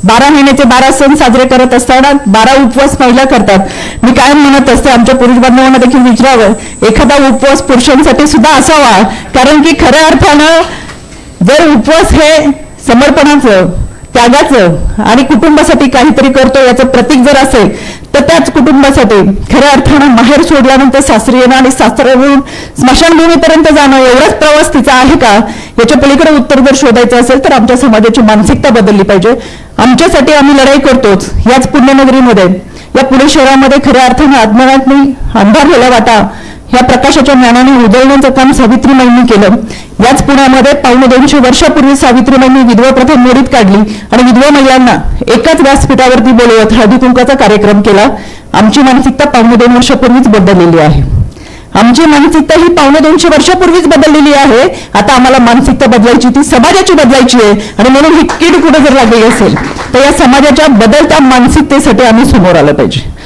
12 महिन्याचे 12 सण साजरे करत असताना 12 उपवास महिला करतात। मी काय म्हणत असते, आमच्या पुरुष बांधवांना देखील विचारावं, एखादा उपवास पुरुषांसाठी सुद्धा असावा, कारण की खऱ्या अर्थानं जर उपवास हे समर्पणाचं, त्यागाचं आणि कुटुंबासाठी काहीतरी करतो याचं प्रतीक जर असेल, तर त्याच कुटुंबासाठी खऱ्या अर्थानं माहेर सोडल्यानंतर सासरी येणं आणि सासऱ्यावरून स्मशानभूमीपर्यंत जाणं एवढाच प्रवास तिचा आहे का, याच्या पलीकडे उत्तर जर शोधायचं असेल तर आमच्या समाजाची मानसिकता बदलली पाहिजे। आमच्यासाठी आम्ही लढाई करतोच याच पुण्यनगरीमध्ये, या पुणे शहरामध्ये खऱ्या अर्थानं अज्ञानातनी अंधारलेला वाटा ह्या प्रकाशाच्या ज्ञानाने उजळण्याचं काम सावित्रीमाईंनी केलं। याच पुण्यामध्ये 250 वर्षापूर्वी सावित्रीमाईंनी विधवा प्रथा मोडीत काढली आणि विधवा महिलांना एकाच व्यासपीठावरती बोलवत हळदी कुंकाचा कार्यक्रम केला। आमची मानसिकता 2.5 वर्षापूर्वीच बदललेली आहे। आमची मानसिकता ही 250 वर्षापूर्वीच बदललेली आहे। आता आम्हाला मानसिकता बदलायची, ती समाजाची बदलायची आहे आणि म्हणून ही कीड कुठे जर लागली असेल तर या समाजाच्या बदलत्या मानसिकतेसाठी आम्ही समोर आलं पाहिजे।